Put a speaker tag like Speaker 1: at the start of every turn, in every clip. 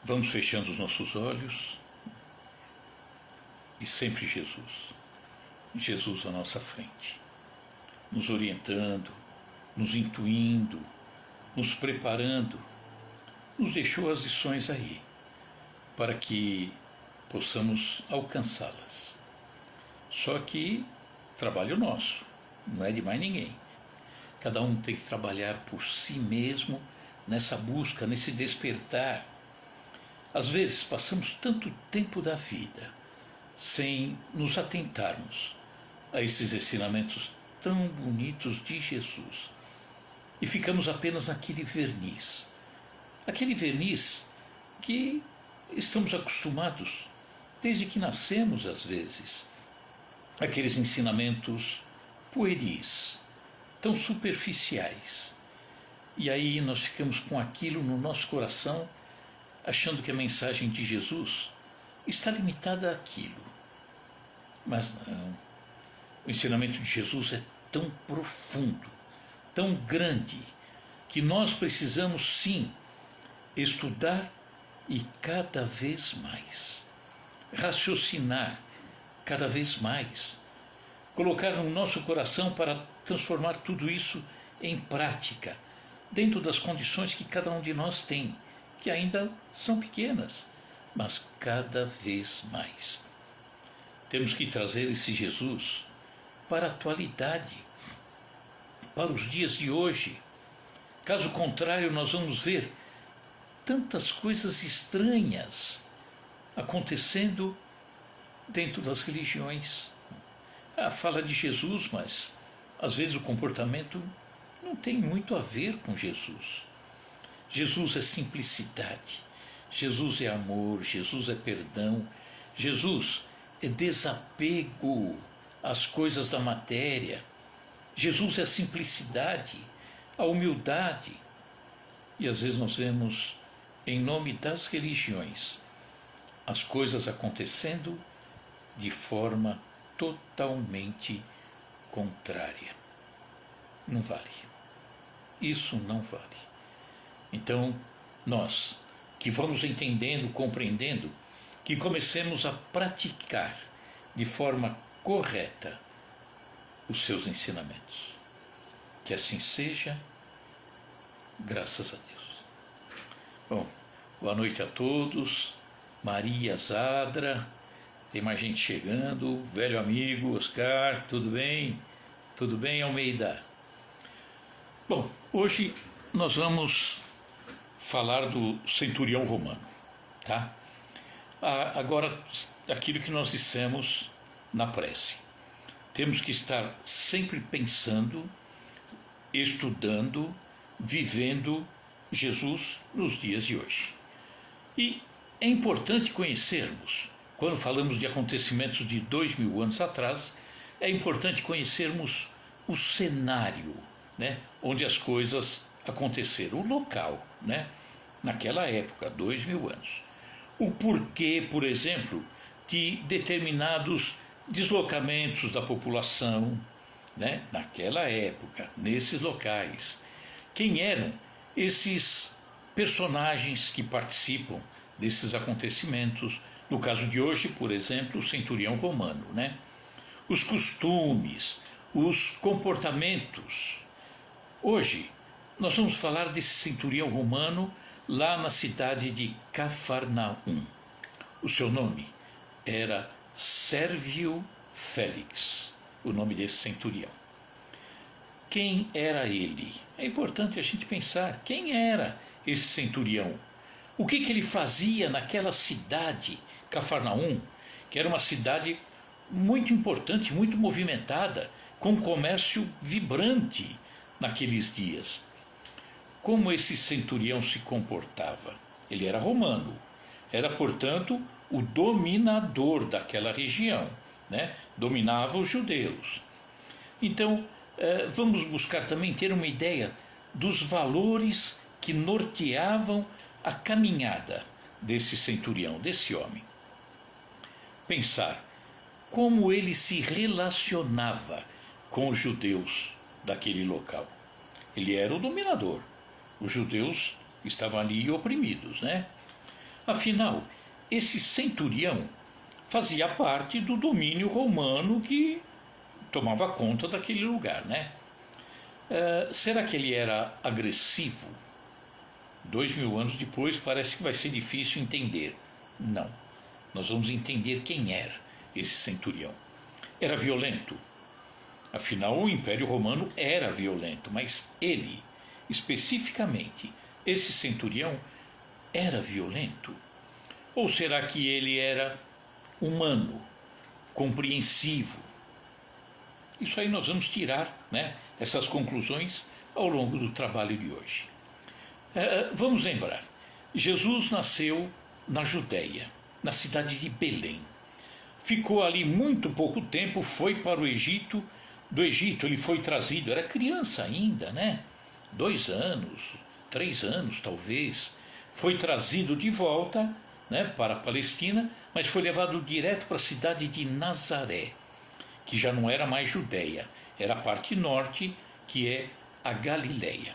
Speaker 1: Vamos fechando os nossos olhos e sempre Jesus. Jesus à nossa frente, nos orientando, nos intuindo, nos preparando, nos deixou as lições aí, para que possamos alcançá-las. Só que trabalho nosso, não é de mais ninguém. Cada um tem que trabalhar por si mesmo nessa busca, nesse despertar. Às vezes passamos tanto tempo da vida sem nos atentarmos a esses ensinamentos tão bonitos de Jesus e ficamos apenas naquele verniz. Aquele verniz que estamos acostumados desde que nascemos, às vezes. Aqueles ensinamentos pueris, tão superficiais. E aí nós ficamos com aquilo no nosso coração, achando que a mensagem de Jesus está limitada àquilo. Mas não. O ensinamento de Jesus é tão profundo, tão grande, que nós precisamos sim estudar e cada vez mais, raciocinar cada vez mais, colocar no nosso coração para transformar tudo isso em prática, dentro das condições que cada um de nós tem, que ainda são pequenas, mas cada vez mais. Temos que trazer esse Jesus para a atualidade, para os dias de hoje. Caso contrário, nós vamos ver tantas coisas estranhas acontecendo dentro das religiões. Fala de Jesus, mas às vezes o comportamento não tem muito a ver com Jesus. Jesus é simplicidade, Jesus é amor, Jesus é perdão, Jesus é desapego às coisas da matéria, Jesus é a simplicidade, a humildade. E às vezes nós vemos, em nome das religiões, as coisas acontecendo de forma totalmente contrária. Não vale. Isso não vale. Então, nós que vamos entendendo, compreendendo, que comecemos a praticar de forma correta os seus ensinamentos. Que assim seja, graças a Deus. Bom, boa noite a todos. Maria Zadra, tem mais gente chegando, velho amigo Oscar, tudo bem? Tudo bem, Almeida? Bom, hoje nós vamos falar do centurião romano, tá? Agora, aquilo que nós dissemos na prece. Temos que estar sempre pensando, estudando, vivendo Jesus nos dias de hoje. E é importante conhecermos, quando falamos de acontecimentos de 2000 anos atrás, é importante conhecermos o cenário, né, onde as coisas aconteceram, o local, né, naquela época, 2000 anos. O porquê, por exemplo, de determinados deslocamentos da população, né, naquela época, nesses locais. Quem eram esses personagens que participam desses acontecimentos? No caso de hoje, por exemplo, o centurião romano, né? Os costumes, os comportamentos. Hoje, nós vamos falar desse centurião romano lá na cidade de Cafarnaum. O seu nome era Sérvio Félix, o nome desse centurião. Quem era ele? É importante a gente pensar, quem era esse centurião? O que ele fazia naquela cidade, Cafarnaum, que era uma cidade muito importante, muito movimentada, com um comércio vibrante naqueles dias? Como esse centurião se comportava? Ele era romano, era, portanto, o dominador daquela região, né? Dominava os judeus. Então, vamos buscar também ter uma ideia dos valores que norteavam a caminhada desse centurião, desse homem. Pensar como ele se relacionava com os judeus daquele local. Ele era o dominador. Os judeus estavam ali oprimidos, né? Afinal, esse centurião fazia parte do domínio romano que tomava conta daquele lugar, né? Será que ele era agressivo? 2000 anos depois parece que vai ser difícil entender. Não. Nós vamos entender quem era esse centurião. Era violento. Afinal, o Império Romano era violento, mas ele, especificamente, esse centurião, era violento? Ou será que ele era humano, compreensivo? Isso aí nós vamos tirar, né, essas conclusões ao longo do trabalho de hoje. Vamos lembrar, Jesus nasceu na Judéia, na cidade de Belém. Ficou ali muito pouco tempo, foi para o Egito. Do Egito ele foi trazido, era criança ainda, né? 2 anos, 3 anos talvez. Foi trazido de volta, né, para a Palestina, mas foi levado direto para a cidade de Nazaré, que já não era mais Judéia, era a parte norte, que é a Galileia.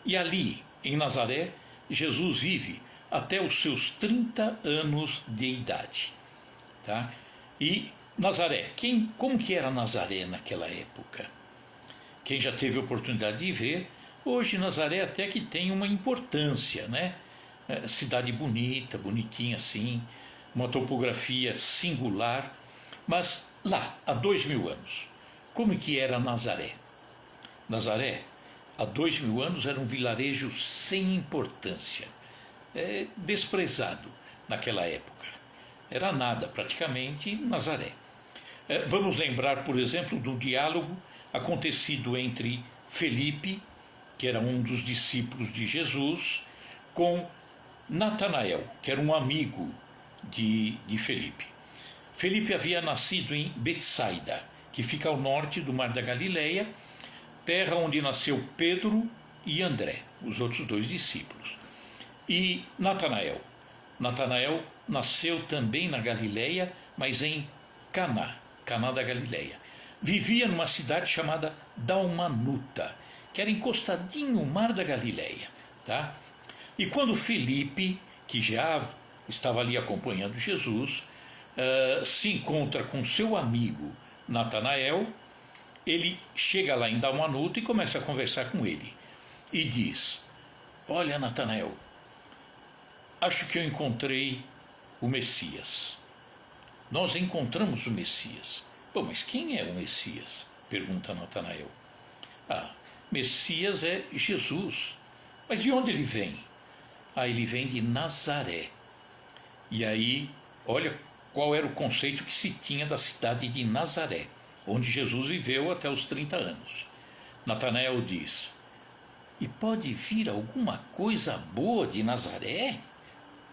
Speaker 1: E ali, em Nazaré, Jesus vive até os seus 30 anos de idade. Tá? E Nazaré, como que era Nazaré naquela época? Quem já teve a oportunidade de ver, hoje Nazaré até que tem uma importância, né? Cidade bonita, bonitinha assim, uma topografia singular, mas lá, há 2000 anos, como que era Nazaré? Nazaré, há 2000 anos, era um vilarejo sem importância, desprezado naquela época. Era nada, praticamente, Nazaré. Vamos lembrar, por exemplo, do diálogo acontecido entre Felipe, que era um dos discípulos de Jesus, com Natanael, que era um amigo de Felipe. Felipe havia nascido em Betsaida, que fica ao norte do Mar da Galileia, terra onde nasceu Pedro e André, os outros 2 discípulos. E Natanael nasceu também na Galileia, mas em Caná da Galileia. Vivia numa cidade chamada Dalmanuta, que era encostadinho no Mar da Galileia. Tá? E quando Felipe, que já estava ali acompanhando Jesus, se encontra com seu amigo Natanael, ele chega lá em Dalmanuta e começa a conversar com ele. E diz: olha, Natanael, acho que eu encontrei o Messias. Nós encontramos o Messias. Bom, mas quem é o Messias? Pergunta Natanael. Messias é Jesus. Mas de onde ele vem? Ele vem de Nazaré. E aí, olha qual era o conceito que se tinha da cidade de Nazaré, onde Jesus viveu até os 30 anos. Natanael diz: e pode vir alguma coisa boa de Nazaré?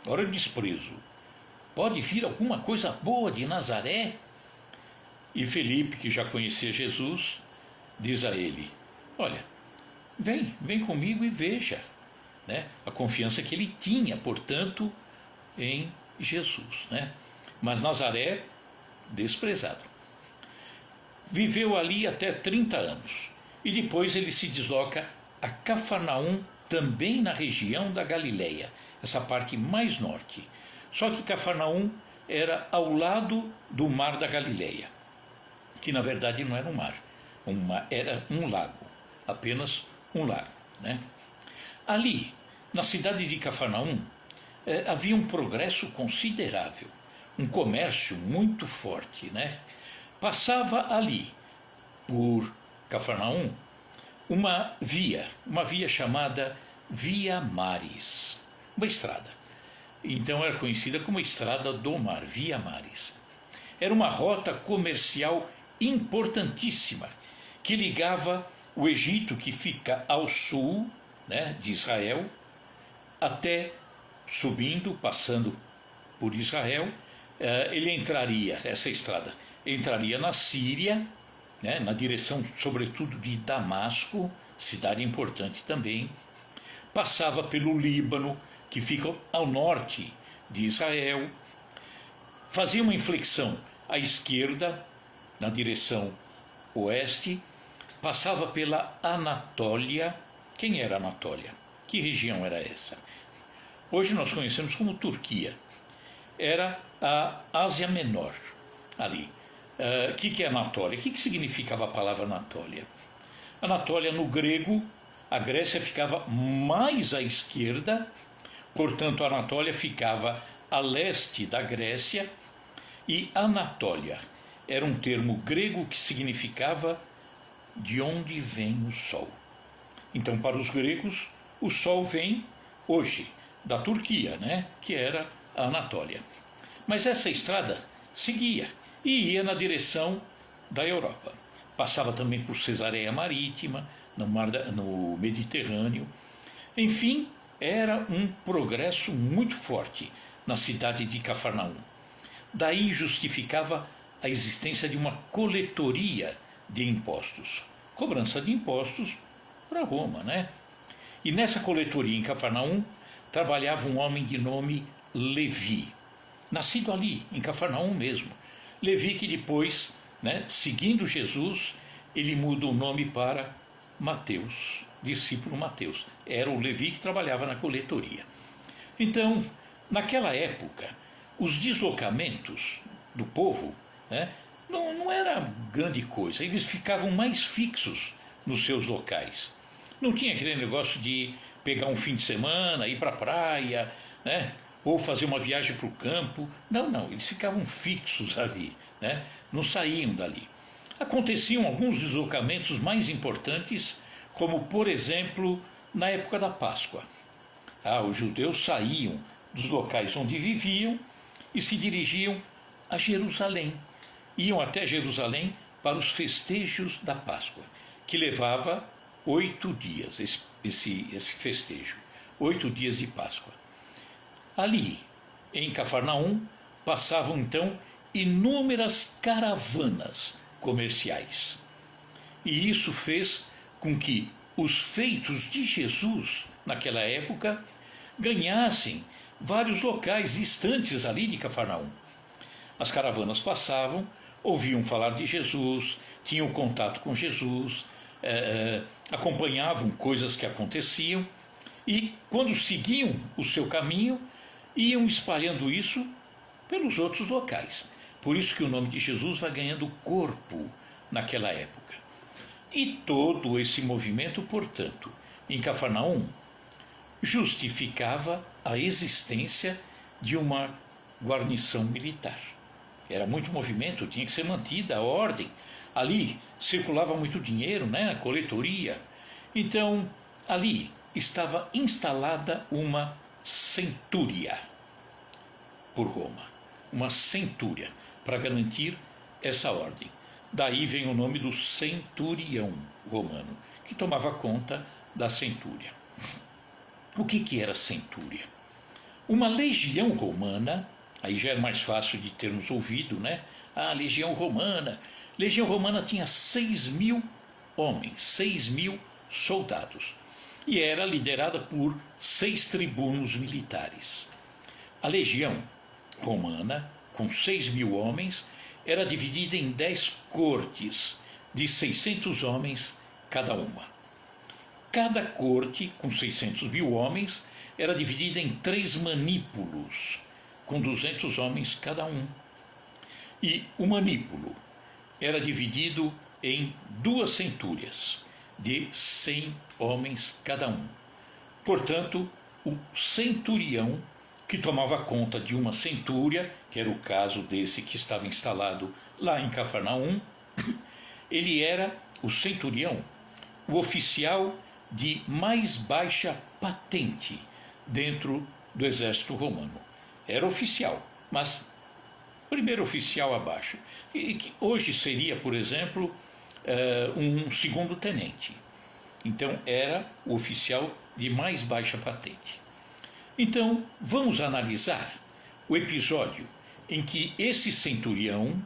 Speaker 1: Olha o desprezo. Pode vir alguma coisa boa de Nazaré? E Felipe, que já conhecia Jesus, diz a ele: olha, vem comigo e veja. Né? A confiança que ele tinha, portanto, em Jesus. Né? Mas Nazaré, desprezado. Viveu ali até 30 anos. E depois ele se desloca a Cafarnaum, também na região da Galileia, essa parte mais norte. Só que Cafarnaum era ao lado do Mar da Galileia, que na verdade não era um mar, era um lago, apenas um lago. Né? Ali, na cidade de Cafarnaum, havia um progresso considerável, um comércio muito forte. Né? Passava ali, por Cafarnaum, uma via chamada Via Maris, uma estrada. Então era conhecida como a Estrada do Mar, Via Maris. Era uma rota comercial importantíssima que ligava o Egito, que fica ao sul, né, de Israel, até subindo, passando por Israel, essa estrada entraria na Síria, né, na direção sobretudo de Damasco, cidade importante também, passava pelo Líbano, que fica ao norte de Israel, fazia uma inflexão à esquerda, na direção oeste, passava pela Anatólia. Quem era Anatólia? Que região era essa? hoje nós conhecemos como Turquia. Era a Ásia Menor, ali. O que é Anatólia? O que significava a palavra Anatólia? Anatólia, no grego, a Grécia ficava mais à esquerda, portanto, a Anatólia ficava a leste da Grécia, e Anatólia era um termo grego que significava de onde vem o sol. Então, para os gregos, o sol vem hoje da Turquia, né? Que era a Anatólia. Mas essa estrada seguia e ia na direção da Europa. Passava também por Cesareia Marítima, no Mediterrâneo. Enfim, era um progresso muito forte na cidade de Cafarnaum. Daí justificava a existência de uma coletoria de impostos, cobrança de impostos para Roma, né? E nessa coletoria em Cafarnaum trabalhava um homem de nome Levi, nascido ali, em Cafarnaum mesmo. Levi que depois, né, seguindo Jesus, ele muda o nome para Mateus, discípulo Mateus. Era o Levi que trabalhava na coletoria. Então, naquela época, os deslocamentos do povo, né, não era grande coisa. Eles ficavam mais fixos nos seus locais. Não tinha aquele negócio de pegar um fim de semana, ir para a praia, né, ou fazer uma viagem para o campo. Não, eles ficavam fixos ali, né, não saíam dali. Aconteciam alguns deslocamentos mais importantes, como, por exemplo, na época da Páscoa. Os judeus saíam dos locais onde viviam e se dirigiam a Jerusalém. Iam até Jerusalém para os festejos da Páscoa, que levava 8 dias, esse festejo, 8 dias de Páscoa. Ali, em Cafarnaum, passavam então inúmeras caravanas comerciais. E isso fez com que os feitos de Jesus, naquela época, ganhassem vários locais distantes ali de Cafarnaum. As caravanas passavam, ouviam falar de Jesus, tinham contato com Jesus, acompanhavam coisas que aconteciam e, quando seguiam o seu caminho, iam espalhando isso pelos outros locais. Por isso que o nome de Jesus vai ganhando corpo naquela época. E todo esse movimento, portanto, em Cafarnaum, justificava a existência de uma guarnição militar. Era muito movimento, tinha que ser mantida a ordem. Ali circulava muito dinheiro, né? A coletoria. Então, ali estava instalada uma centúria por Roma. Uma centúria, para garantir essa ordem. Daí vem o nome do centurião romano, que tomava conta da centúria. O que era centúria? Uma legião romana, aí já é mais fácil de termos ouvido, né? Legião Romana. Legião Romana tinha 6.000 homens, 6.000 soldados. E era liderada por 6 tribunos militares. A legião romana, com 6.000 homens, era dividida em 10 cortes, de 600 homens cada uma. Cada corte, com 600.000 homens, era dividida em 3 manípulos, com 200 homens cada um. E o manípulo era dividido em 2 centúrias, de 100 homens cada um. Portanto, o centurião, que tomava conta de uma centúria, que era o caso desse que estava instalado lá em Cafarnaum, ele era, o centurião, o oficial de mais baixa patente dentro do exército romano. Era oficial, mas primeiro oficial abaixo, e que hoje seria, por exemplo, um segundo tenente. Então era o oficial de mais baixa patente. Então vamos analisar o episódio em que esse centurião,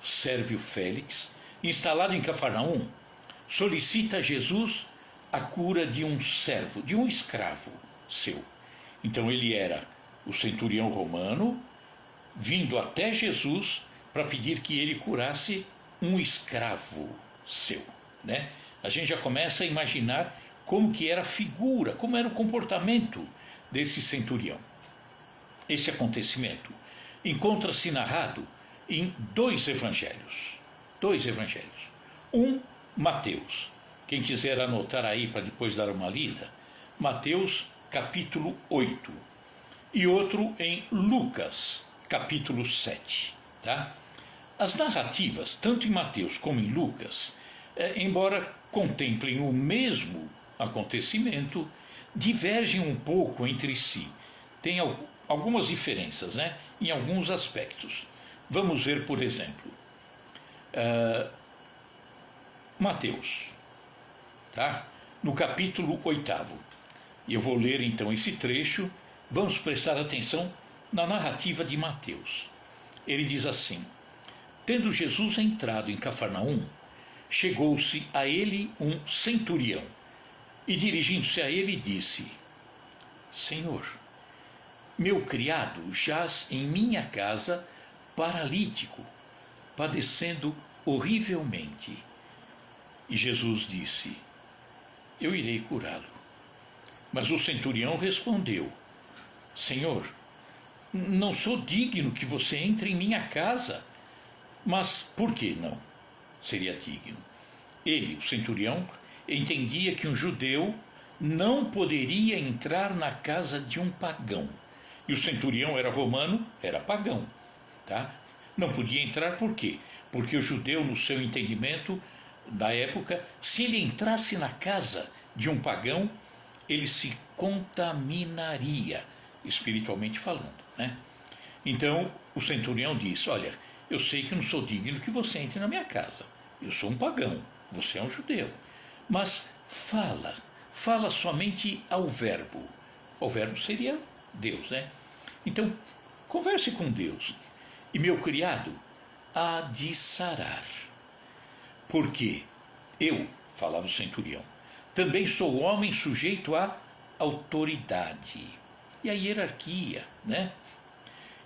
Speaker 1: Sérvio Félix, instalado em Cafarnaum, solicita a Jesus a cura de um servo, de um escravo seu. Então ele era o centurião romano, vindo até Jesus para pedir que ele curasse um escravo seu, né? A gente já começa a imaginar como que era a figura, como era o comportamento desse centurião. Esse acontecimento encontra-se narrado em dois evangelhos. Um, Mateus. Quem quiser anotar aí para depois dar uma lida, Mateus capítulo 8. E outro em Lucas capítulo 7. Tá? As narrativas, tanto em Mateus como em Lucas, embora contemplem o mesmo acontecimento, divergem um pouco entre si. Tem algumas diferenças, né, em alguns aspectos. Vamos ver, por exemplo, Mateus, tá? No capítulo 8. E eu vou ler então esse trecho. Vamos prestar atenção na narrativa de Mateus. Ele diz assim: tendo Jesus entrado em Cafarnaum, chegou-se a ele um centurião, e dirigindo-se a ele disse: Senhor, meu criado jaz em minha casa paralítico, padecendo horrivelmente. E Jesus disse: eu irei curá-lo. Mas o centurião respondeu: Senhor, não sou digno que você entre em minha casa. Mas por que não seria digno? Ele, o centurião, entendia que um judeu não poderia entrar na casa de um pagão. E o centurião era romano, era pagão. Tá? Não podia entrar por quê? Porque o judeu, no seu entendimento da época, se ele entrasse na casa de um pagão, ele se contaminaria, espiritualmente falando, né? Então o centurião disse: olha, eu sei que não sou digno que você entre na minha casa. Eu sou um pagão, você é um judeu. Mas fala somente ao verbo. O verbo seria Deus, né? Então, converse com Deus. E meu criado há de sarar. Porque eu, falava o centurião, também sou homem sujeito à autoridade e à hierarquia, né?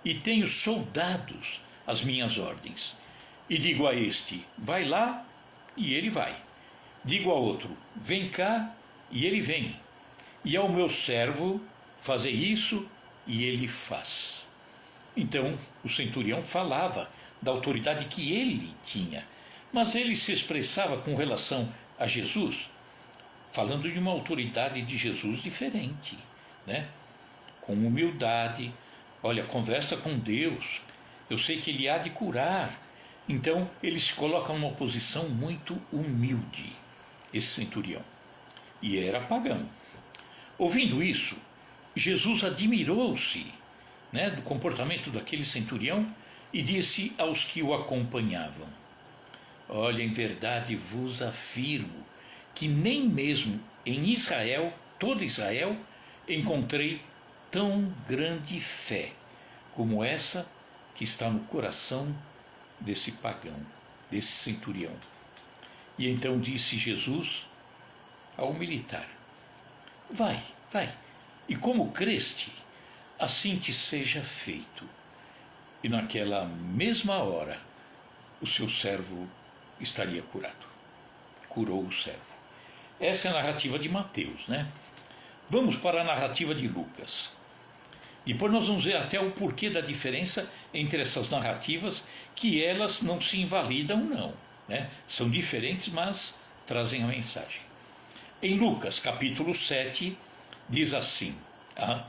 Speaker 1: E tenho soldados às minhas ordens. E digo a este: vai lá, e ele vai. Digo a outro: vem cá, e ele vem. E ao meu servo: fazer isso, e ele faz. Então o centurião falava da autoridade que ele tinha, mas ele se expressava com relação a Jesus, falando de uma autoridade de Jesus diferente, né? Com humildade. Olha, conversa com Deus, eu sei que ele há de curar. Então ele se coloca numa posição muito humilde, esse centurião, e era pagão. Ouvindo isso, Jesus admirou-se, né, do comportamento daquele centurião e disse aos que o acompanhavam: olha, em verdade vos afirmo que nem mesmo em Israel, todo Israel, encontrei tão grande fé como essa que está no coração desse pagão, desse centurião. E então disse Jesus ao militar: vai, e como creste, assim te seja feito. E naquela mesma hora o seu servo estaria curado. Curou o servo. Essa é a narrativa de Mateus, né? Vamos para a narrativa de Lucas. Depois nós vamos ver até o porquê da diferença entre essas narrativas, que elas não se invalidam não, né? São diferentes, mas trazem a mensagem. Em Lucas capítulo 7 diz assim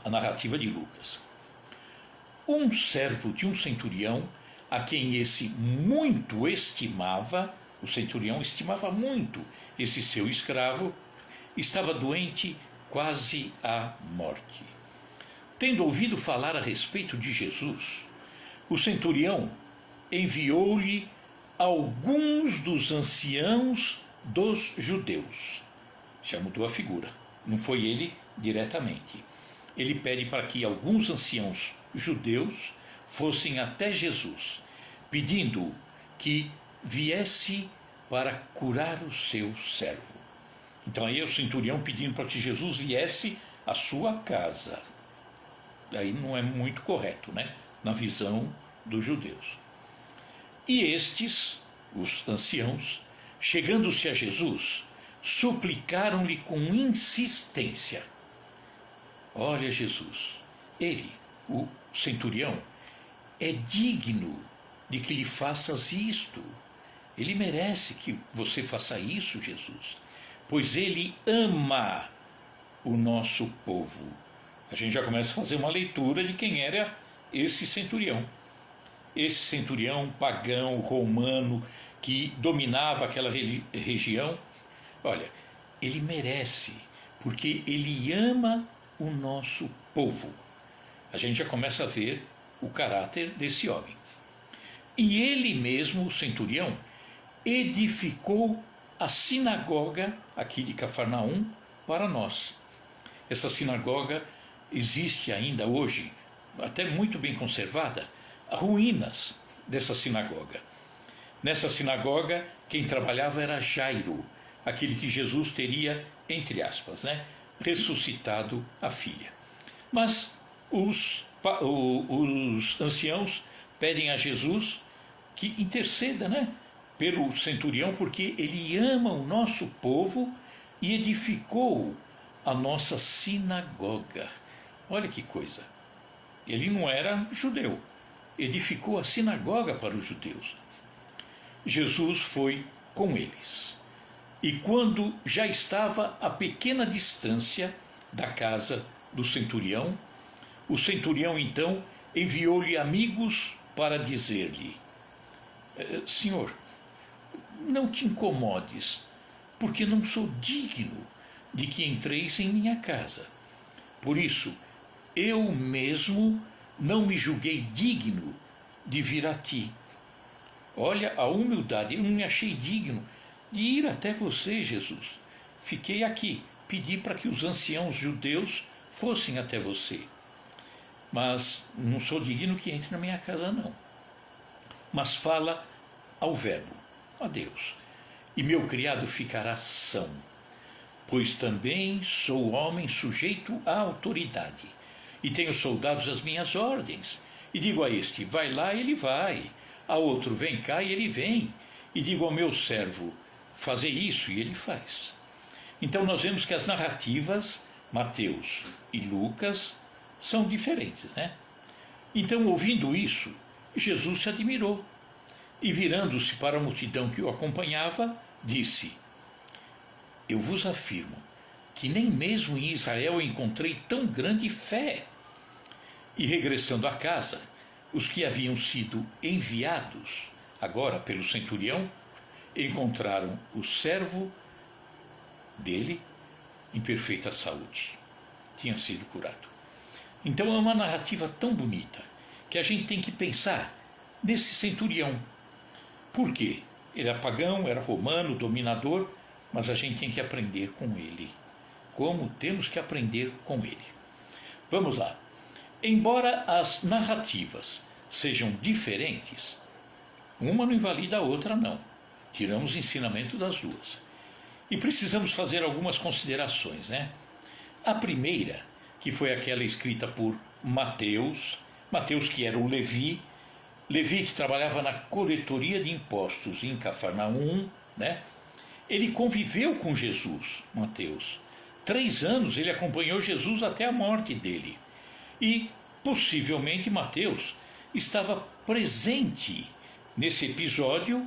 Speaker 1: a narrativa de Lucas: um servo de um centurião, a quem esse muito estimava, o centurião estimava muito esse seu escravo, estava doente quase à morte. Tendo ouvido falar a respeito de Jesus, o centurião enviou-lhe alguns dos anciãos dos judeus. Já mudou a figura, não foi ele diretamente. Ele pede para que alguns anciãos judeus fossem até Jesus, pedindo que viesse para curar o seu servo. Então aí é o centurião pedindo para que Jesus viesse à sua casa. Aí não é muito correto, né? Na visão dos judeus. E estes, os anciãos, chegando-se a Jesus, suplicaram-lhe com insistência: olha Jesus, ele, o centurião, é digno de que lhe faças isto. Ele merece que você faça isso, Jesus, pois ele ama o nosso povo. A gente já começa a fazer uma leitura de quem era esse centurião. Esse centurião pagão, romano, que dominava aquela região. Olha, ele merece, porque ele ama o nosso povo. A gente já começa a ver o caráter desse homem. E ele mesmo, o centurião, edificou a sinagoga aqui de Cafarnaum para nós. Essa sinagoga existe ainda hoje, até muito bem conservada, ruínas dessa sinagoga. Nessa sinagoga, quem trabalhava era Jairo, aquele que Jesus teria, entre aspas, ressuscitado a filha. Mas os anciãos pedem a Jesus que interceda, pelo centurião, porque ele ama o nosso povo e edificou a nossa sinagoga. Olha que coisa. Ele não era judeu, edificou a sinagoga para os judeus. Jesus foi com eles. E quando já estava a pequena distância da casa do centurião, o centurião então enviou-lhe amigos para dizer-lhe: Senhor, não te incomodes, porque não sou digno de que entreis em minha casa. Por isso, eu mesmo não me julguei digno de vir a ti. Olha a humildade, eu não me achei digno de ir até você, Jesus. Fiquei aqui, pedi para que os anciãos judeus fossem até você. Mas não sou digno que entre na minha casa, não. Mas fala ao verbo, a Deus, e meu criado ficará são, pois também sou homem sujeito à autoridade, e tenho soldados às minhas ordens, e digo a este, vai lá, ele vai, a outro, vem cá, e ele vem, e digo ao meu servo, fazer isso, e ele faz. Então nós vemos que as narrativas, Mateus e Lucas, são diferentes, Então, ouvindo isso, Jesus se admirou, e virando-se para a multidão que o acompanhava, disse: eu vos afirmo que nem mesmo em Israel encontrei tão grande fé. E regressando à casa, os que haviam sido enviados agora pelo centurião encontraram o servo dele em perfeita saúde. Tinha sido curado. Então é uma narrativa tão bonita que a gente tem que pensar nesse centurião. Por quê? Ele era pagão, era romano, dominador, mas a gente tem que aprender com ele. Como temos que aprender com ele? Vamos lá. Embora as narrativas sejam diferentes, uma não invalida a outra, não. Tiramos ensinamento das duas. E precisamos fazer algumas considerações, A primeira, que foi aquela escrita por Mateus, que era o Levi que trabalhava na coletoria de impostos em Cafarnaum, Ele conviveu com Jesus, Mateus. 3 anos ele acompanhou Jesus até a morte dele. E, possivelmente, Mateus estava presente nesse episódio,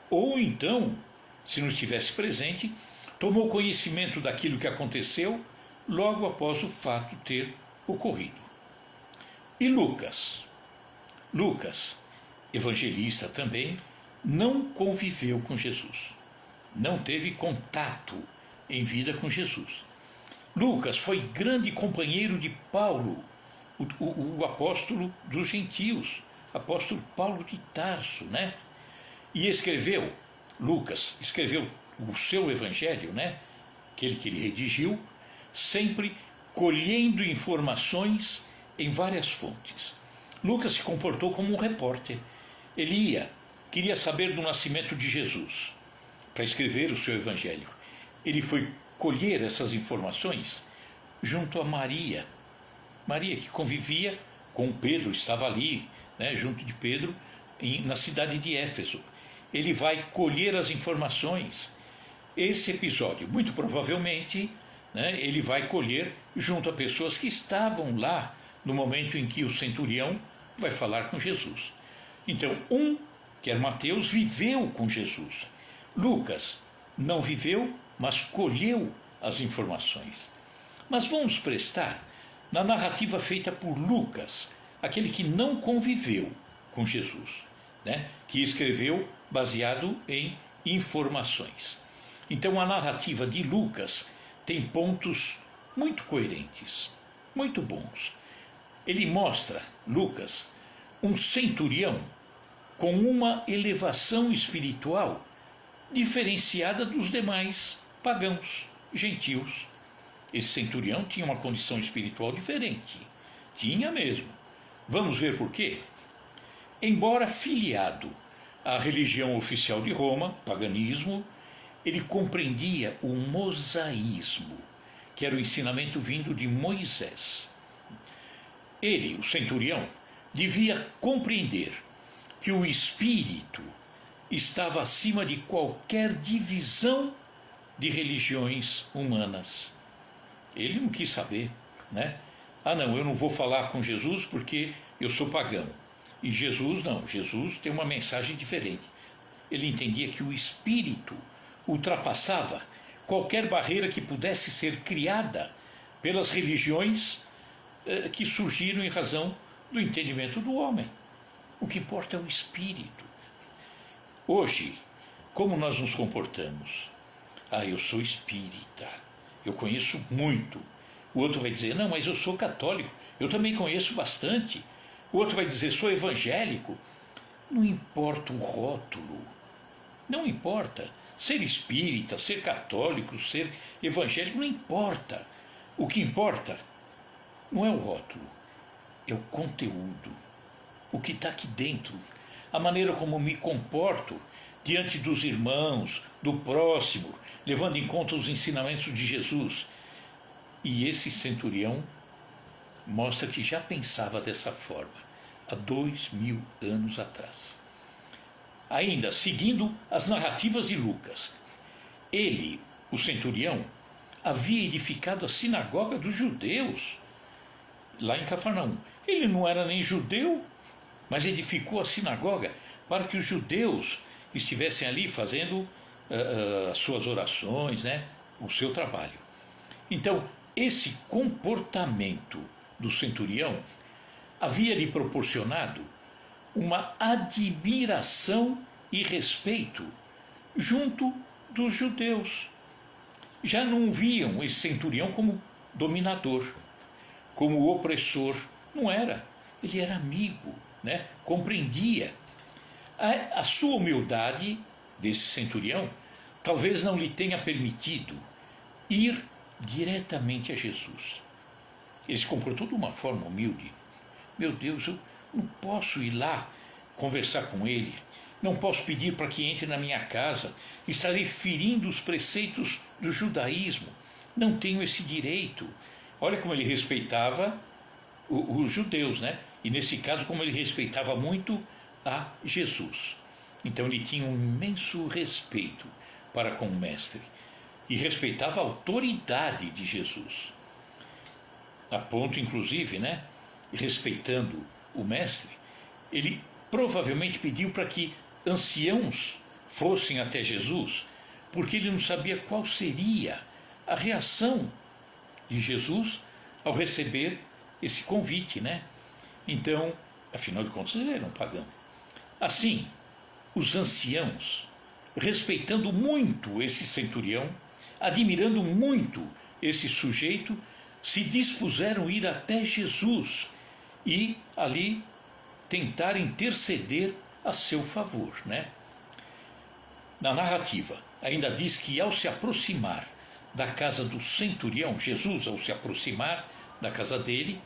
Speaker 1: ou então, se não estivesse presente, tomou conhecimento daquilo que aconteceu logo após o fato ter ocorrido. E Lucas, evangelista também, não conviveu com Jesus. Não teve contato em vida com Jesus. Lucas foi grande companheiro de Paulo, o apóstolo dos gentios, apóstolo Paulo de Tarso, E Lucas escreveu o seu evangelho, aquele que ele redigiu, sempre colhendo informações em várias fontes. Lucas se comportou como um repórter. Ele queria saber do nascimento de Jesus para escrever o seu evangelho. Ele foi colher essas informações junto a Maria. Maria, que convivia com Pedro, estava ali, junto de Pedro, na cidade de Éfeso. Ele vai colher as informações. Esse episódio, muito provavelmente, né, ele vai colher junto a pessoas que estavam lá no momento em que o centurião vai falar com Jesus. Então, que era Mateus, viveu com Jesus. Lucas não viveu, mas colheu as informações. Mas vamos prestar na narrativa feita por Lucas, aquele que não conviveu com Jesus, né? Que escreveu baseado em informações. Então a narrativa de Lucas tem pontos muito coerentes, muito bons. Ele mostra, Lucas, um centurião com uma elevação espiritual diferenciada dos demais pagãos, gentios. Esse centurião tinha uma condição espiritual diferente. Tinha mesmo. Vamos ver por quê? Embora filiado à religião oficial de Roma, paganismo, ele compreendia o mosaísmo, que era o ensinamento vindo de Moisés. Ele, o centurião, devia compreender que o espírito estava acima de qualquer divisão de religiões humanas. Ele não quis saber, né? Não, eu não vou falar com Jesus porque eu sou pagão. E Jesus não, Jesus tem uma mensagem diferente. Ele entendia que o espírito ultrapassava qualquer barreira que pudesse ser criada pelas religiões que surgiram em razão do entendimento do homem. O que importa é o espírito. Hoje, como nós nos comportamos? Eu sou espírita, eu conheço muito. O outro vai dizer, não, mas eu sou católico, eu também conheço bastante. O outro vai dizer, sou evangélico. Não importa o rótulo, não importa. Ser espírita, ser católico, ser evangélico, não importa. O que importa não é o rótulo, é o conteúdo, o que está aqui dentro, a maneira como me comporto diante dos irmãos, do próximo, levando em conta os ensinamentos de Jesus. E esse centurião mostra que já pensava dessa forma, há 2000 anos atrás. Ainda, seguindo as narrativas de Lucas, ele, o centurião, havia edificado a sinagoga dos judeus, lá em Cafarnaum. Ele não era nem judeu, mas edificou a sinagoga para que os judeus estivessem ali fazendo as suas orações, né, o seu trabalho. Então, esse comportamento do centurião havia lhe proporcionado uma admiração e respeito junto dos judeus. Já não viam esse centurião como dominador, como opressor. Não era. Ele era amigo, né? Compreendia. A sua humildade, desse centurião, talvez não lhe tenha permitido ir diretamente a Jesus. Ele se comportou de uma forma humilde. Meu Deus, eu não posso ir lá conversar com ele, não posso pedir para que entre na minha casa, estarei ferindo os preceitos do judaísmo, não tenho esse direito. Olha como ele respeitava os judeus, né? E nesse caso como ele respeitava muito a Jesus. Então ele tinha um imenso respeito para com o mestre e respeitava a autoridade de Jesus, a ponto inclusive, né, respeitando o mestre, ele provavelmente pediu para que anciãos fossem até Jesus, porque ele não sabia qual seria a reação de Jesus ao receber esse convite, né? Então, afinal de contas, ele era um pagão. Assim, os anciãos, respeitando muito esse centurião, admirando muito esse sujeito, se dispuseram a ir até Jesus e ali tentar interceder a seu favor, né? Na narrativa, ainda diz que ao se aproximar da casa do centurião, Jesus, ao se aproximar da casa dele,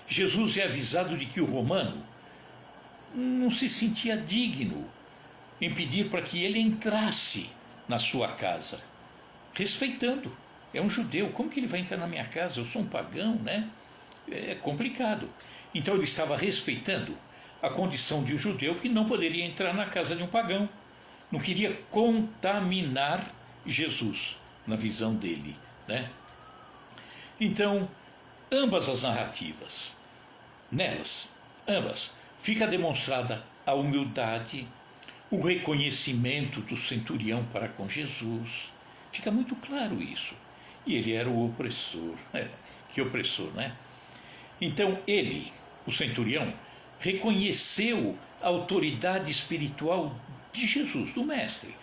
Speaker 1: Jesus é avisado de que o romano não se sentia digno em pedir para que ele entrasse na sua casa, respeitando. É um judeu, como que ele vai entrar na minha casa? Eu sou um pagão, né? É complicado. Então ele estava respeitando a condição de um judeu que não poderia entrar na casa de um pagão. Não queria contaminar Jesus, na visão dele, né? Então, ambas as narrativas, nelas, ambas, fica demonstrada a humildade, o reconhecimento do centurião para com Jesus. Fica muito claro isso. E ele era o opressor. Que opressor, né? Então ele, o centurião, reconheceu a autoridade espiritual de Jesus, do Mestre,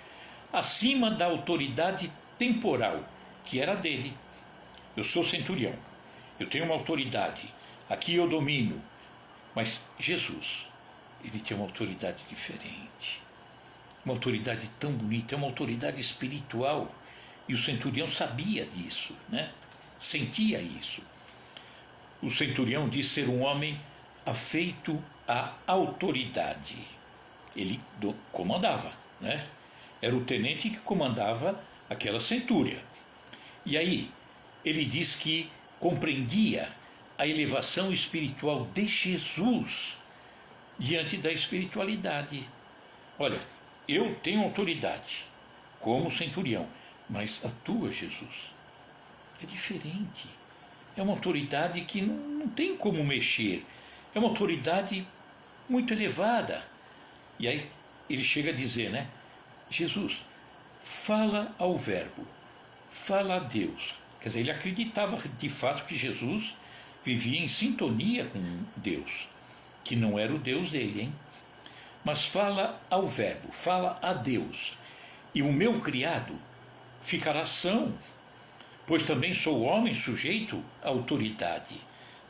Speaker 1: acima da autoridade temporal, que era dele. Eu sou centurião, eu tenho uma autoridade, aqui eu domino. Mas Jesus, ele tinha uma autoridade diferente, uma autoridade tão bonita, uma autoridade espiritual. E o centurião sabia disso, né? Sentia isso. O centurião diz ser um homem afeito à autoridade. Ele comandava, né? Era o tenente que comandava aquela centúria. E aí, ele diz que compreendia a elevação espiritual de Jesus diante da espiritualidade. Olha, eu tenho autoridade como centurião, mas a tua, Jesus, é diferente. É uma autoridade que não tem como mexer. É uma autoridade muito elevada. E aí ele chega a dizer, né? Jesus, fala ao Verbo, fala a Deus. Quer dizer, ele acreditava de fato que Jesus vivia em sintonia com Deus, que não era o Deus dele, hein? Mas fala ao Verbo, fala a Deus. E o meu criado ficará são, pois também sou homem sujeito à autoridade.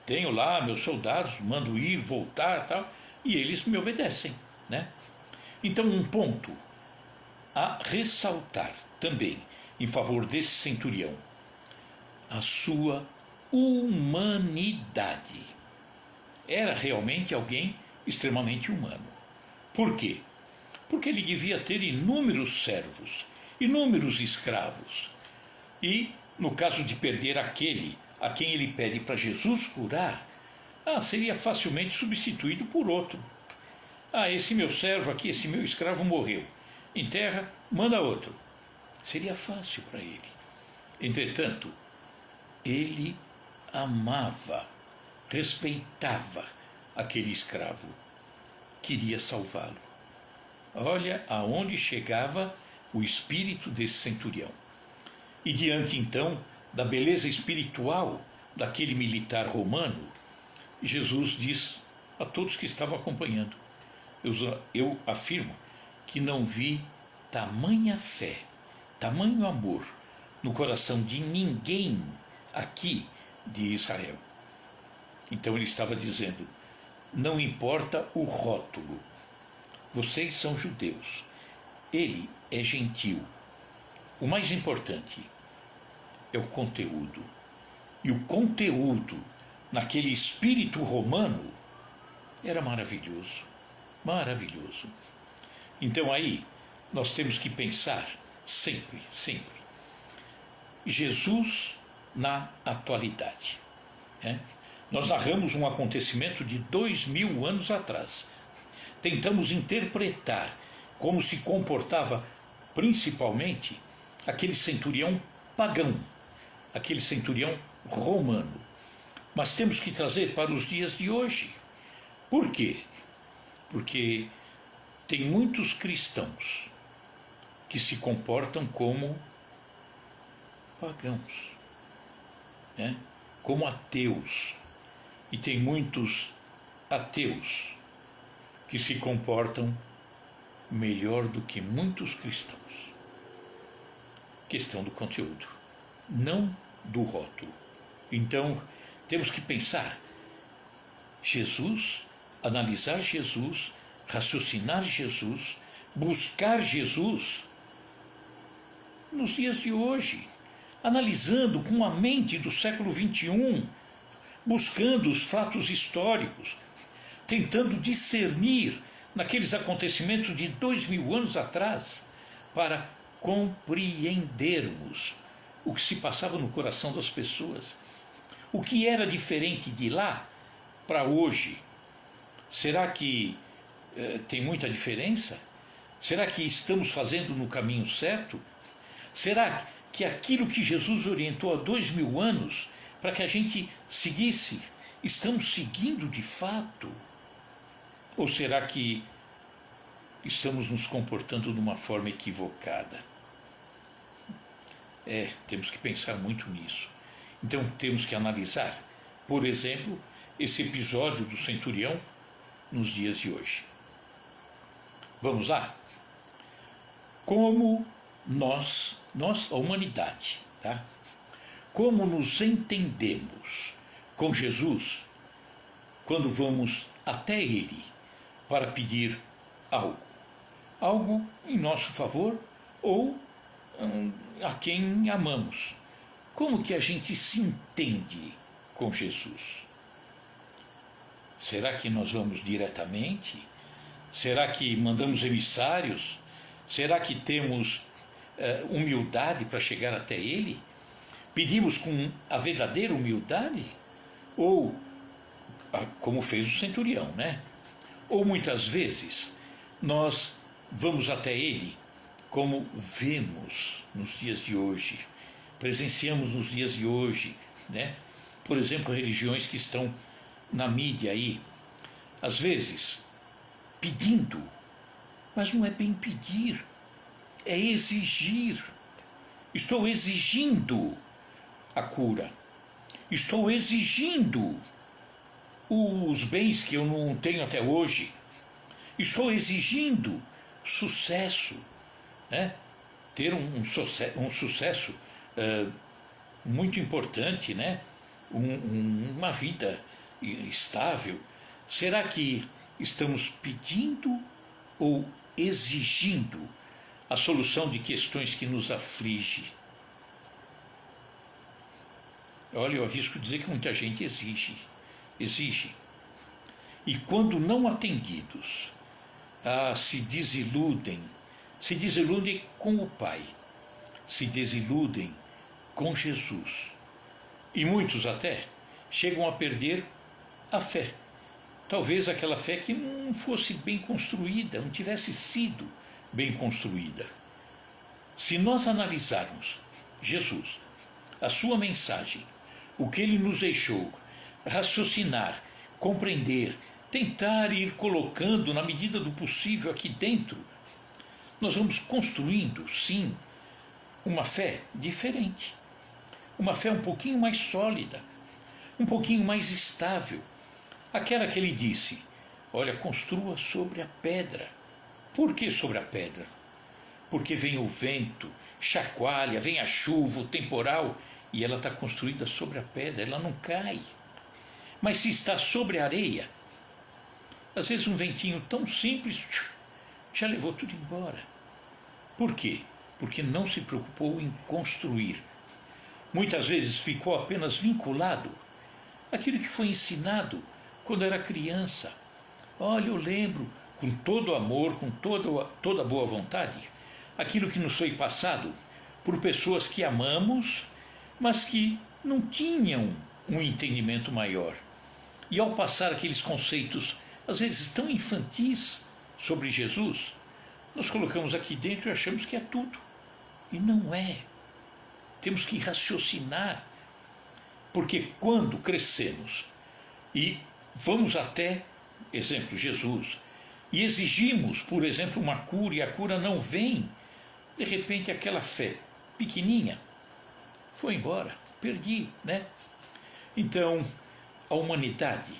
Speaker 1: Tenho lá meus soldados, mando ir, voltar, tal, e eles me obedecem, né? Então, um ponto a ressaltar também em favor desse centurião: a sua humanidade. Era realmente alguém extremamente humano. Por quê? Porque ele devia ter inúmeros servos, inúmeros escravos. E, no caso de perder aquele a quem ele pede para Jesus curar, seria facilmente substituído por outro. Esse meu servo aqui, esse meu escravo morreu. Enterra, manda outro. Seria fácil para ele. Entretanto, ele amava, respeitava aquele escravo, queria salvá-lo. Olha aonde chegava o espírito desse centurião. E diante então da beleza espiritual daquele militar romano, Jesus diz a todos que estavam acompanhando: eu afirmo que não vi tamanha fé, tamanho amor no coração de ninguém aqui de Israel. Então ele estava dizendo: não importa o rótulo, vocês são judeus, ele é gentil. O mais importante é o conteúdo. E o conteúdo naquele espírito romano era maravilhoso, maravilhoso. Então aí nós temos que pensar sempre, sempre, Jesus na atualidade. Nós narramos um acontecimento de 2000 anos atrás. Tentamos interpretar como se comportava principalmente aquele centurião pagão, aquele centurião romano. Mas temos que trazer para os dias de hoje. Por quê? Porque tem muitos cristãos que se comportam como pagãos, como ateus. E tem muitos ateus que se comportam melhor do que muitos cristãos. Questão do conteúdo, não do rótulo. Então, temos que pensar Jesus, analisar Jesus, raciocinar Jesus, buscar Jesus nos dias de hoje, analisando com a mente do século XXI, buscando os fatos históricos, tentando discernir naqueles acontecimentos de 2000 anos atrás, para compreendermos o que se passava no coração das pessoas. O que era diferente de lá para hoje? Será que tem muita diferença? Será que estamos fazendo no caminho certo? Será que aquilo que Jesus orientou há 2000 anos para que a gente seguisse. Estamos seguindo de fato? Ou será que estamos nos comportando de uma forma equivocada? Temos que pensar muito nisso. Então temos que analisar, por exemplo, esse episódio do centurião nos dias de hoje. Vamos lá? Como nós, a humanidade, tá? Como nos entendemos com Jesus quando vamos até Ele para pedir algo em nosso favor ou a quem amamos. Como que a gente se entende com Jesus? Será que nós vamos diretamente? Será que mandamos emissários? Será que temos humildade para chegar até Ele? Pedimos com a verdadeira humildade? Ou, como fez o centurião, né? Ou muitas vezes nós vamos até Ele como vemos nos dias de hoje, presenciamos nos dias de hoje, né? Por exemplo, religiões que estão na mídia aí, às vezes pedindo, mas não é bem pedir, é exigir. Estou exigindo a cura, estou exigindo os bens que eu não tenho até hoje, estou exigindo sucesso, né? Ter um sucesso muito importante, né? Uma vida estável. Será que estamos pedindo ou exigindo a solução de questões que nos afligem? Olha, eu arrisco dizer que muita gente exige. E quando não atendidos, se desiludem com o Pai, se desiludem com Jesus. E muitos até chegam a perder a fé. Talvez aquela fé que não fosse bem construída, não tivesse sido bem construída. Se nós analisarmos Jesus, a sua mensagem, o que ele nos deixou, raciocinar, compreender, tentar ir colocando na medida do possível aqui dentro, nós vamos construindo, sim, uma fé diferente. Uma fé um pouquinho mais sólida, um pouquinho mais estável. Aquela que ele disse, olha, construa sobre a pedra. Por que sobre a pedra? Porque vem o vento, chacoalha, vem a chuva, o temporal, e ela está construída sobre a pedra, ela não cai. Mas se está sobre a areia, às vezes um ventinho tão simples já levou tudo embora. Por quê? Porque não se preocupou em construir. Muitas vezes ficou apenas vinculado àquilo que foi ensinado quando era criança. Olha, eu lembro, com todo amor, com toda boa vontade, aquilo que nos foi passado por pessoas que amamos, mas que não tinham um entendimento maior. E ao passar aqueles conceitos, às vezes tão infantis, sobre Jesus, nós colocamos aqui dentro e achamos que é tudo. E não é. Temos que raciocinar, porque quando crescemos e vamos até, exemplo, Jesus, e exigimos, por exemplo, uma cura e a cura não vem, de repente aquela fé pequenininha foi embora, perdi, né? Então, a humanidade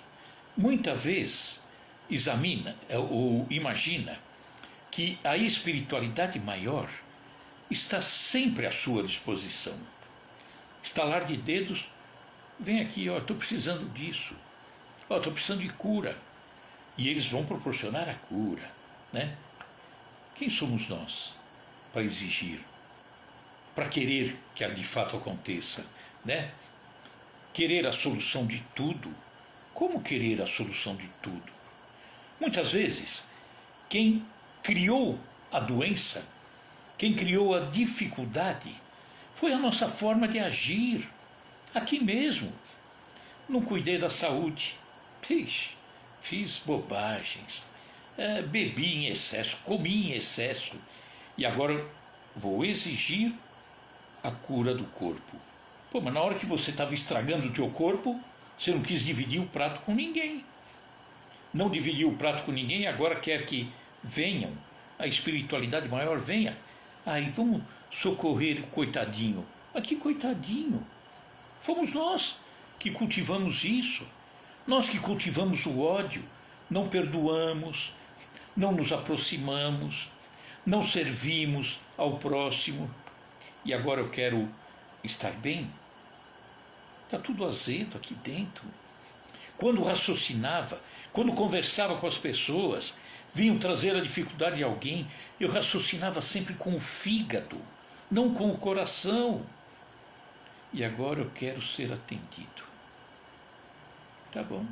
Speaker 1: muitas vezes examina ou imagina que a espiritualidade maior está sempre à sua disposição. Estalar de dedos, vem aqui, estou precisando disso, estou precisando de cura, e eles vão proporcionar a cura, né? Quem somos nós para exigir, para querer que de fato aconteça, né? Querer a solução de tudo. Como querer a solução de tudo? Muitas vezes, quem criou a doença, quem criou a dificuldade, foi a nossa forma de agir, aqui mesmo. Não cuidei da saúde, fiz bobagens, bebi em excesso, comi em excesso, e agora vou exigir a cura do corpo. Pô, mas na hora que você estava estragando o teu corpo, você não quis dividir o prato com ninguém. Não dividiu o prato com ninguém e agora quer que venham, a espiritualidade maior venha. Aí vamos socorrer o coitadinho. Mas que coitadinho? Fomos nós que cultivamos isso. Nós que cultivamos o ódio, não perdoamos, não nos aproximamos, não servimos ao próximo. E agora eu quero estar bem? Está tudo azedo aqui dentro. Quando raciocinava, quando conversava com as pessoas, vinham trazer a dificuldade de alguém, eu raciocinava sempre com o fígado, não com o coração. E agora eu quero ser atendido. Tá bom.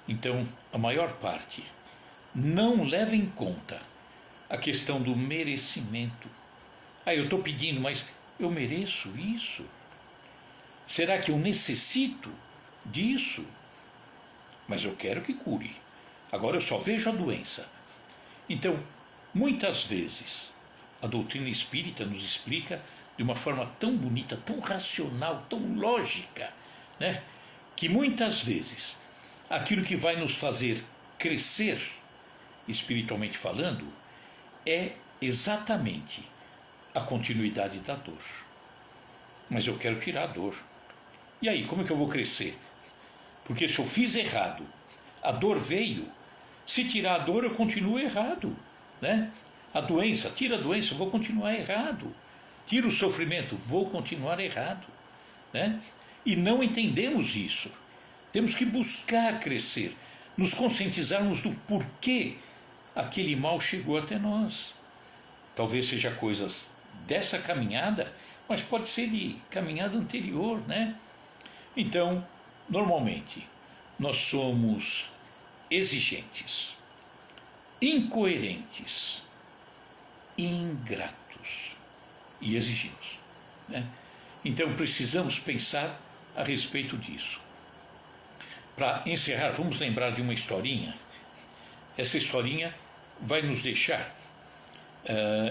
Speaker 1: Então, a maior parte não leva em conta a questão do merecimento. Ah, eu estou pedindo, mas eu mereço isso? Será que eu necessito disso? Mas eu quero que cure. Agora eu só vejo a doença. Então, muitas vezes, a doutrina espírita nos explica de uma forma tão bonita, tão racional, tão lógica, né? Que muitas vezes aquilo que vai nos fazer crescer, espiritualmente falando, é exatamente a continuidade da dor. Mas eu quero tirar a dor. E aí, como é que eu vou crescer? Porque se eu fiz errado, a dor veio. Se tirar a dor, eu continuo errado, né? A doença, tira a doença, eu vou continuar errado. Tira o sofrimento, vou continuar errado, né? E não entendemos isso. Temos que buscar crescer, nos conscientizarmos do porquê aquele mal chegou até nós. Talvez seja coisas dessa caminhada, mas pode ser de caminhada anterior, né? Então, normalmente, nós somos exigentes, incoerentes, ingratos e exigimos, né? Então, precisamos pensar a respeito disso. Para encerrar, vamos lembrar de uma historinha. Essa historinha vai nos deixar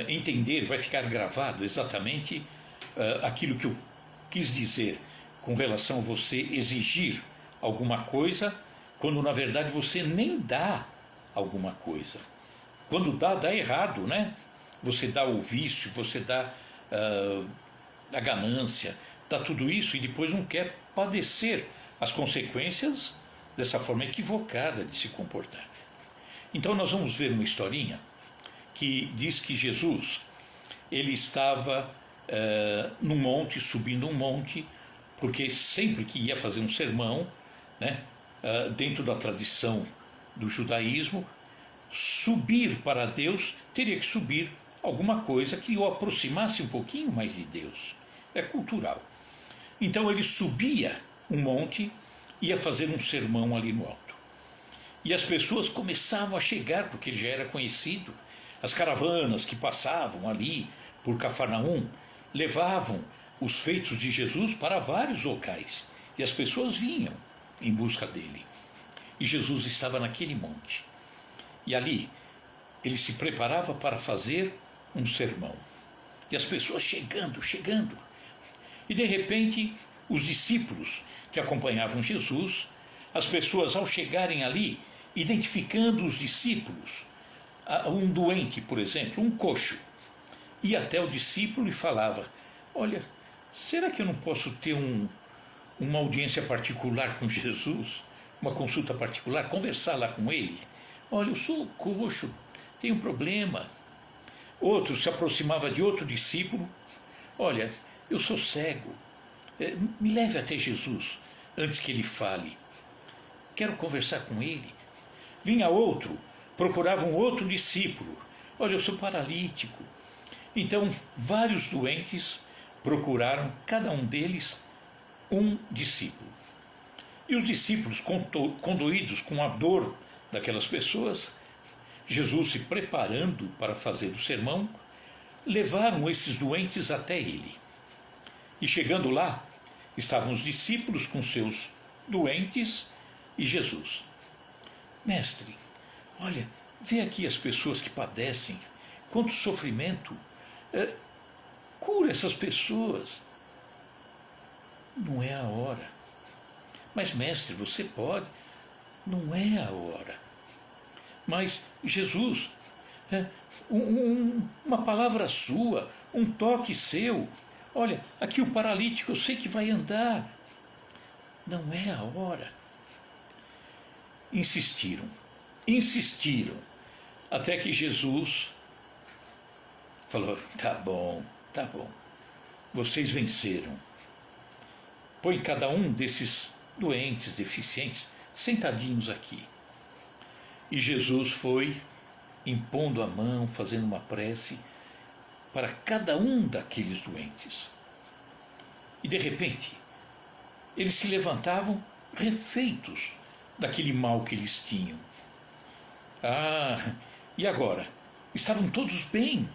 Speaker 1: entender, vai ficar gravado exatamente aquilo que eu quis dizer com relação a você exigir alguma coisa, quando na verdade você nem dá alguma coisa. Quando dá errado, né? Você dá o vício, você dá a ganância, dá tudo isso e depois não quer padecer as consequências dessa forma equivocada de se comportar. Então nós vamos ver uma historinha que diz que Jesus, ele estava num monte, subindo um monte, porque sempre que ia fazer um sermão, né, dentro da tradição do judaísmo, subir para Deus teria que subir alguma coisa que o aproximasse um pouquinho mais de Deus. É cultural. Então ele subia um monte, ia fazer um sermão ali no alto. E as pessoas começavam a chegar, porque ele já era conhecido. As caravanas que passavam ali por Cafarnaum levavam os feitos de Jesus para vários locais. E as pessoas vinham em busca dele. E Jesus estava naquele monte. E ali ele se preparava para fazer um sermão. E as pessoas chegando. E de repente, os discípulos que acompanhavam Jesus, as pessoas ao chegarem ali, identificando os discípulos, um doente, por exemplo, um coxo, ia até o discípulo e falava: olha, será que eu não posso ter uma audiência particular com Jesus? Uma consulta particular, conversar lá com ele? Olha, eu sou coxo, tenho um problema. Outro se aproximava de outro discípulo: olha, eu sou cego, me leve até Jesus antes que ele fale, quero conversar com ele. Vinha outro, procurava um outro discípulo: olha, eu sou paralítico. Então vários doentes procuraram, cada um deles, um discípulo. E os discípulos, condoídos com a dor daquelas pessoas, Jesus se preparando para fazer o sermão, levaram esses doentes até ele. E chegando lá, estavam os discípulos com seus doentes e Jesus: mestre, olha, vê aqui as pessoas que padecem, quanto sofrimento, cura essas pessoas. não é a hora. Mas, mestre, você pode. Não é a hora. Mas, Jesus, uma palavra sua, um toque seu. Olha, aqui o paralítico, eu sei que vai andar. Não é a hora. Insistiram, até que Jesus falou: tá bom, vocês venceram. Põe cada um desses doentes, deficientes, sentadinhos aqui. E Jesus foi impondo a mão, fazendo uma prece para cada um daqueles doentes. E de repente, eles se levantavam refeitos daquele mal que eles tinham. E agora? Estavam todos bem.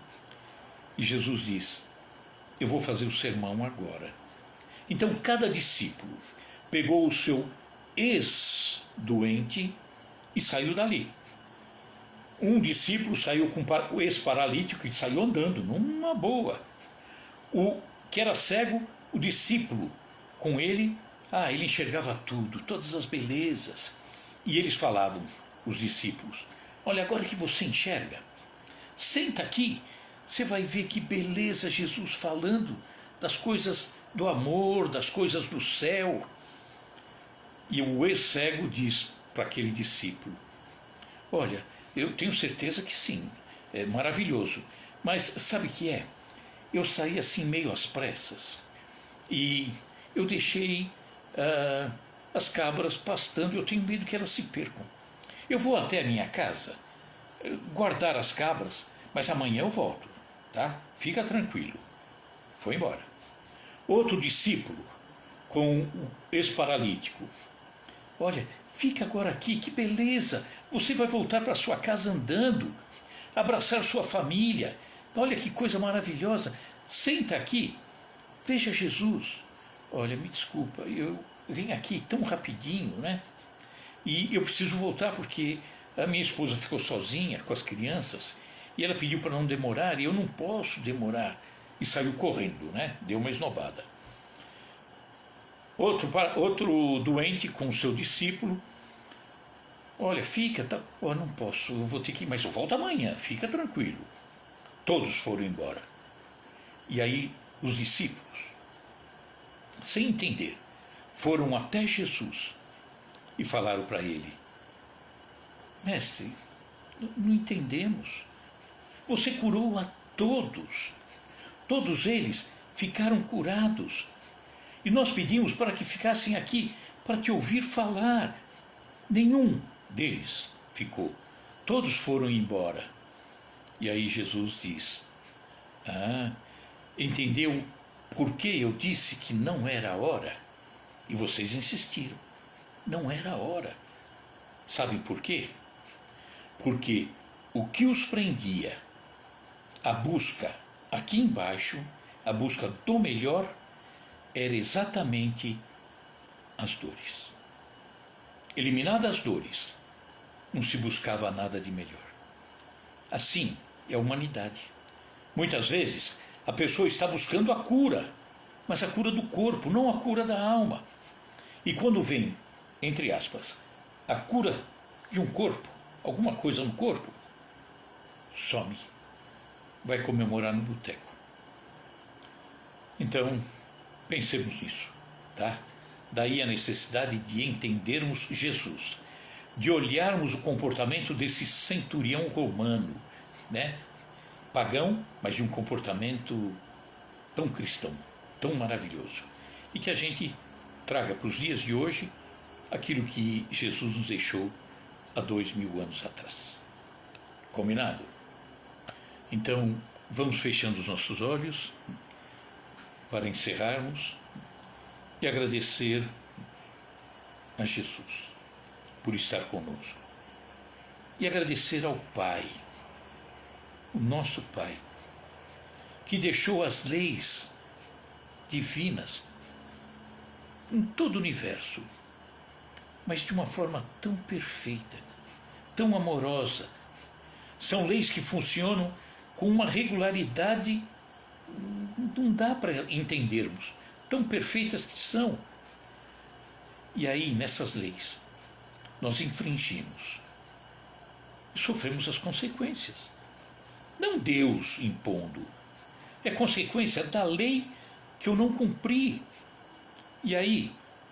Speaker 1: E Jesus diz: eu vou fazer o sermão agora. Então cada discípulo pegou o seu ex-doente e saiu dali. Um discípulo saiu com o ex-paralítico e saiu andando, numa boa. O que era cego, o discípulo, com ele, ele enxergava tudo, todas as belezas. E eles falavam, os discípulos: olha, agora que você enxerga, senta aqui, você vai ver que beleza Jesus falando das coisas do amor, das coisas do céu. E o ex-cego diz para aquele discípulo: olha, eu tenho certeza que sim, é maravilhoso, mas sabe o que é? Eu saí assim meio às pressas e eu deixei as cabras pastando, eu tenho medo que elas se percam. Eu vou até a minha casa guardar as cabras, mas amanhã eu volto, tá? Fica tranquilo. Foi embora. Outro discípulo com o ex-paralítico: olha, fica agora aqui, que beleza, você vai voltar para sua casa andando, abraçar sua família, olha que coisa maravilhosa, senta aqui, veja Jesus. Olha, me desculpa, eu vim aqui tão rapidinho, né? E eu preciso voltar porque a minha esposa ficou sozinha com as crianças e ela pediu para não demorar e eu não posso demorar. E saiu correndo, né? Deu uma esnobada. Outro doente com o seu discípulo: olha, fica, tá? Não posso, eu vou ter que ir, mas eu volto amanhã, fica tranquilo. Todos foram embora. E aí os discípulos, sem entender, foram até Jesus e falaram para ele: mestre, não entendemos. Você curou a todos. Todos eles ficaram curados. E nós pedimos para que ficassem aqui para te ouvir falar. Nenhum deles ficou. Todos foram embora. E aí Jesus diz: entendeu por que eu disse que não era a hora? E vocês insistiram. Não era a hora. Sabem por quê? Porque o que os prendia, a busca aqui embaixo, a busca do melhor, era exatamente as dores. Eliminadas as dores, não se buscava nada de melhor. Assim é a humanidade. Muitas vezes a pessoa está buscando a cura, mas a cura do corpo, não a cura da alma. E quando vem, entre aspas, a cura de um corpo, alguma coisa no corpo, some. Vai comemorar no boteco. Então, pensemos nisso, tá? Daí a necessidade de entendermos Jesus, de olharmos o comportamento desse centurião romano, né? Pagão, mas de um comportamento tão cristão, tão maravilhoso. E que a gente traga para os dias de hoje aquilo que Jesus nos deixou há 2000 anos atrás. Combinado? Então, vamos fechando os nossos olhos para encerrarmos e agradecer a Jesus por estar conosco. E agradecer ao Pai, o nosso Pai, que deixou as leis divinas em todo o universo, mas de uma forma tão perfeita, tão amorosa. São leis que funcionam com uma regularidade, não dá para entendermos, tão perfeitas que são. E aí, nessas leis, nós infringimos e sofremos as consequências. Não Deus impondo, é consequência da lei que eu não cumpri. E aí,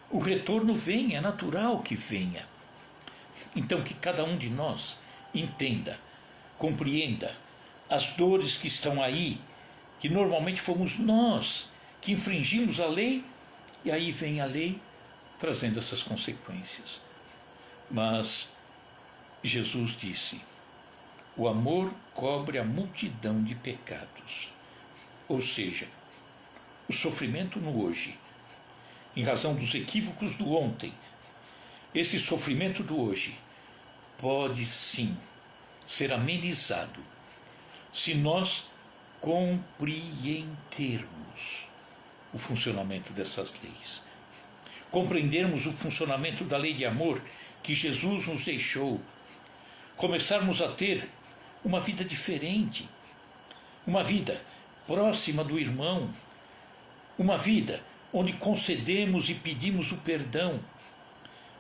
Speaker 1: o retorno vem, é natural que venha. Então, que cada um de nós entenda, compreenda as dores que estão aí, que normalmente fomos nós que infringimos a lei, e aí vem a lei trazendo essas consequências. Mas Jesus disse: o amor cobre a multidão de pecados. Ou seja, o sofrimento no hoje, em razão dos equívocos do ontem, esse sofrimento do hoje pode sim ser amenizado se nós compreendermos o funcionamento dessas leis, compreendermos o funcionamento da lei de amor que Jesus nos deixou, começarmos a ter uma vida diferente, uma vida próxima do irmão, uma vida onde concedemos e pedimos o perdão,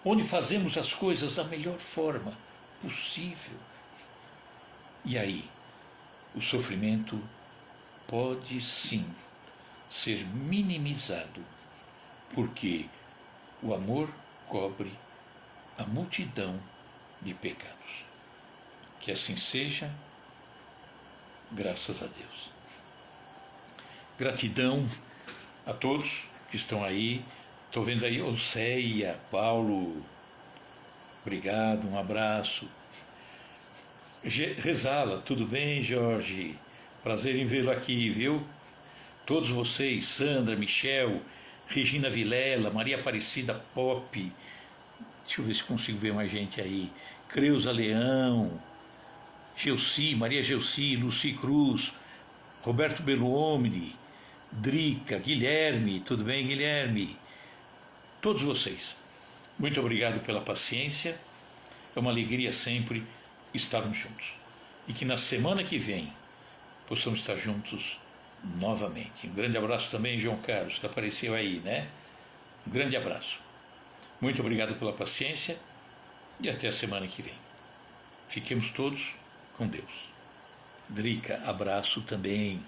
Speaker 1: onde fazemos as coisas da melhor forma possível. E aí, o sofrimento pode sim ser minimizado, porque o amor cobre a multidão de pecados. Que assim seja, graças a Deus. Gratidão a todos que estão aí. Estou vendo aí Oceia, Paulo, obrigado, um abraço. Rezala, tudo bem, Jorge? Prazer em vê-lo aqui, viu? Todos vocês, Sandra, Michel, Regina Vilela, Maria Aparecida Pop, deixa eu ver se consigo ver mais gente aí, Creuza Leão, Gelsi, Maria Gelsi, Luci Cruz, Roberto Beluomini, Drica, Guilherme, tudo bem, Guilherme? Todos vocês, muito obrigado pela paciência, é uma alegria sempre estarmos juntos. E que na semana que vem possamos estar juntos novamente. Um grande abraço também, João Carlos, que apareceu aí, né? Um grande abraço. Muito obrigado pela paciência e até a semana que vem. Fiquemos todos com Deus. Drica, abraço também.